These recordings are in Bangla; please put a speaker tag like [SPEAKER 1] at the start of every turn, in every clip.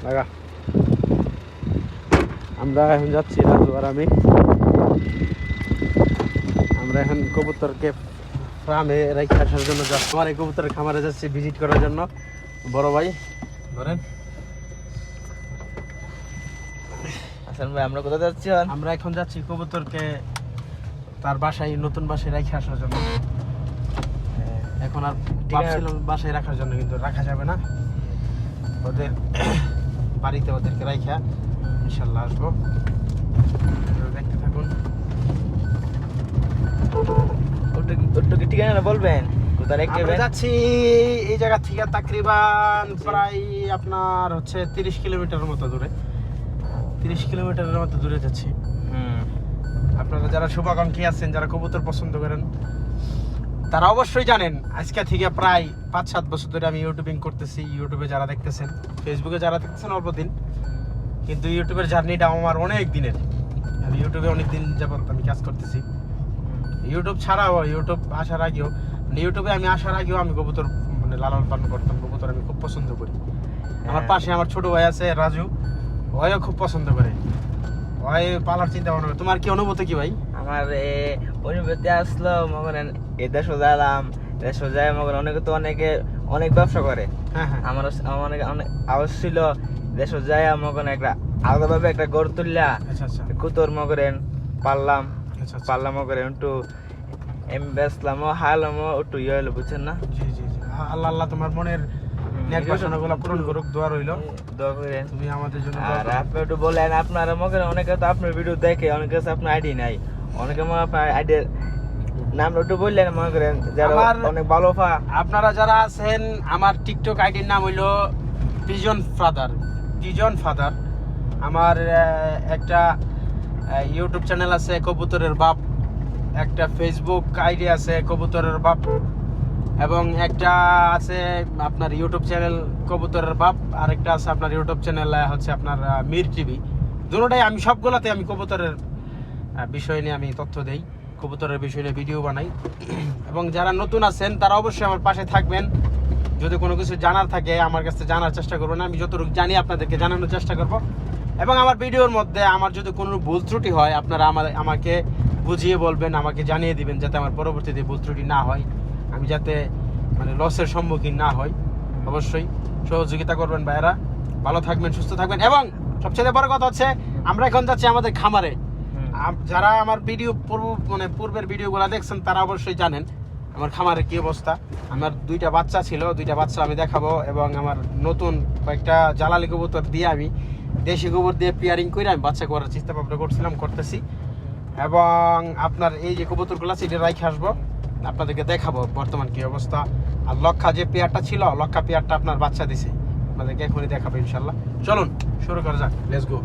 [SPEAKER 1] লাগা। আমরা এখন যাচ্ছি রাজু আর আমি। আমরা এখন কবুতরকে ফার্মে রেখে আসার জন্য যাচ্ছি। আমার এই কবুতরের খামারে যাচ্ছি ভিজিট করার জন্য। বড় ভাই ধরেন।
[SPEAKER 2] হাসান ভাই, আমরা কোথায় যাচ্ছি?
[SPEAKER 1] আমরা এখন যাচ্ছি কবুতরকে তার বাসায়, নতুন বাসায় রেখে আসার জন্য। এখন আর ভাবছিলাম বাসায় রাখার জন্য, কিন্তু রাখা যাবে না। ওদের বাড়িতে ওদেরকে রাখা ইনশাল্লাহ আসবো। দেখতে থাকুন।
[SPEAKER 2] ওটা কি ঠিকানা বলবেন? কোথায় রেখে
[SPEAKER 1] আমরা যাচ্ছি এই জায়গা থেকে তাকরিবান প্রায় আপনার হচ্ছে 30 কিলোমিটারের মতো দূরে। 30 কিলোমিটারের মতো দূরে যাচ্ছি। আপনারা যারা শুভাকাঙ্ক্ষী আছেন, যারা কবুতর পছন্দ করেন, তারা অবশ্যই জানেন আজকে থেকে প্রায় 5-7 বছর ধরে আমি ইউটিউবিং করতেছি। ইউটিউবে যারা দেখতেছেন, ফেসবুকে যারা দেখতেছেন অল্প দিন, কিন্তু ইউটিউবের জার্নিটা আমার অনেক দিনের। আমি ইউটিউবে অনেক দিন যাবত আমি কাজ করতেছি। ইউটিউব ছাড়াও, ইউটিউব আসার আগেও, ইউটিউবে আমি আসার আগেও আমি কবুতর মানে লালন পালন করতাম। কবুতর আমি খুব পছন্দ করি। আমার পাশে আমার ছোট ভাই আছে রাজু, ওইও খুব পছন্দ করে, ওই পালার চিন্তা ভাবনা করে। তোমার কি অনুভূতি কি ভাই?
[SPEAKER 2] আমার অনুভূতি আসলো মনে দেশ যাইলাম, দেশ যাই মনে অনেকে তো অনেক ব্যবসা করে। আমার অনেক আওয়াজ ছিল দেশ যাই মনে একটা আলাদাভাবে একটা গড় তুললা কুতর মগরেন পারলাম মগরেন একটু বেসলাম হাইলামও একটু ইয়ে হলো, বুঝছেন না?
[SPEAKER 1] জি জি জি, আল্লাহ আল্লাহ তোমার মনের নেক বাসনাগুলো পূরণ করুক, দোয়া রইল।
[SPEAKER 2] দোয়া করেন
[SPEAKER 1] তুমি আমাদের জন্য।
[SPEAKER 2] আর আপনি একটু বলেন, আপনারা মগরেন অনেকে তো আপনার ভিডিও দেখে, অনেকে কাছে আপনার আইডি নাই, অনেকে মনে আপনার আইডি নাম একটু বললেন মনে করেন যারা অনেক ভালো।
[SPEAKER 1] আপনারা যারা আছেন, আমার টিকটক আইডির নাম হইলো পিজন ফাদার। আমার একটা ইউটিউব চ্যানেল আছে কবুতরের বাপ, একটা ফেসবুক আইডি আছে কবুতরের বাপ, এবং একটা আছে আপনার ইউটিউব চ্যানেল কবুতরের বাপ, আর একটা আছে আপনার ইউটিউব চ্যানেল হচ্ছে আপনার মির টিভি। দুটোটাই আমি সবগুলোতে আমি কবুতরের বিষয় নিয়ে আমি তথ্য দেই, কবুতরের বিষয় নিয়ে ভিডিও বানাই। এবং যারা নতুন আছেন তারা অবশ্যই আমার পাশে থাকবেন। যদি কোনো কিছু জানার থাকে আমার কাছে জানার চেষ্টা করবেন, আমি যতটুকু জানি আপনাদেরকে জানানোর চেষ্টা করব। এবং আমার ভিডিওর মধ্যে আমার যদি কোনো ভুল ত্রুটি হয়, আপনারা আমাকে বুঝিয়ে বলবেন, আমাকে জানিয়ে দিবেন, যাতে আমার পরবর্তীতে ভুল ত্রুটি না হয়, আমি যাতে মানে লসের সম্মুখীন না হই। অবশ্যই সহযোগিতা করবেন ভাইয়েরা। ভালো থাকবেন, সুস্থ থাকবেন। এবং সবচেয়ে বড় কথা হচ্ছে আমরা এখন যাচ্ছি আমাদের খামারে। যারা আমার পূর্বের ভিডিওগুলো দেখছেন তারা অবশ্যই জানেন আমার খামারের কি অবস্থা। আমার 2টা বাচ্চা ছিল, 2টা বাচ্চা আমি দেখাবো। এবং আমার নতুন কয়েকটা জালালি কবুতর দিয়ে আমি দেশি গোবর দিয়ে পেয়ারিং করে আমি বাচ্চা করার চিন্তা ভাবনা করতেছি। এবং আপনার এই যে কবুতরগুলো আছে এটা রাইখে আসবো, আপনাদেরকে দেখাবো বর্তমান কি অবস্থা। আর লক্ষা যে পেয়ারটা ছিল, লক্ষা পেয়ারটা আপনার বাচ্চা দিছে, আপনাদেরকে এখনই দেখাবো ইনশাল্লাহ। চলুন শুরু করা যাক, লেটস গো।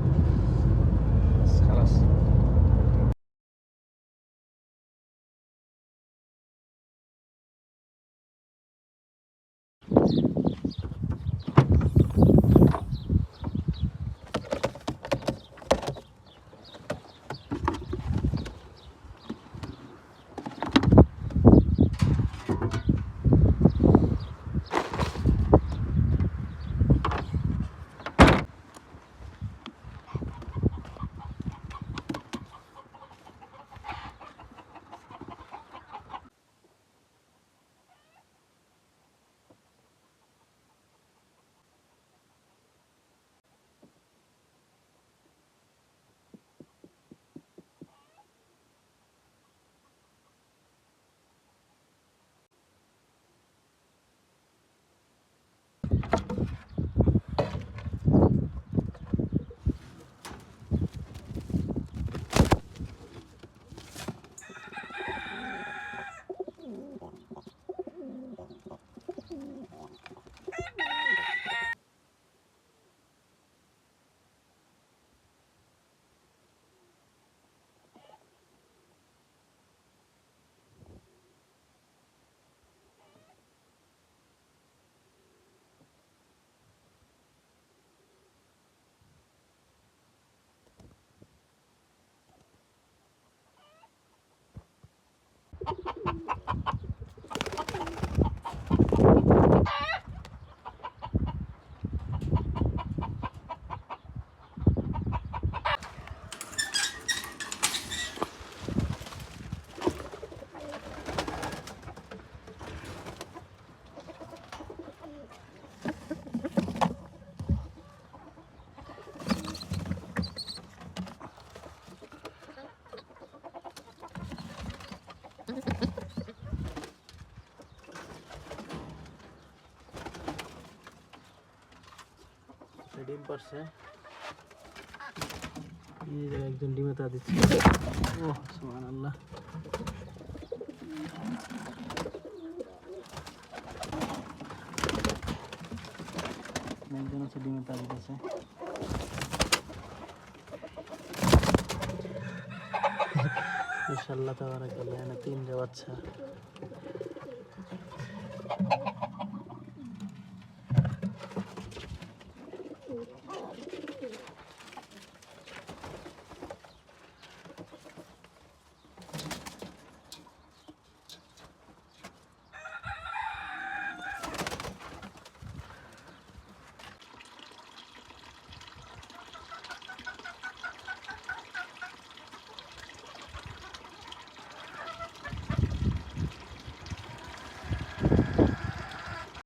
[SPEAKER 1] ডিম পারছে, এই যে একজন ডিমে তা দিচ্ছে। ও সুবহানাল্লাহ, একজন আছে ডিমে তা দিতেছে। মাশাআল্লাহ তাবারাকাল্লাহ, এখানে 3 বাচ্চা।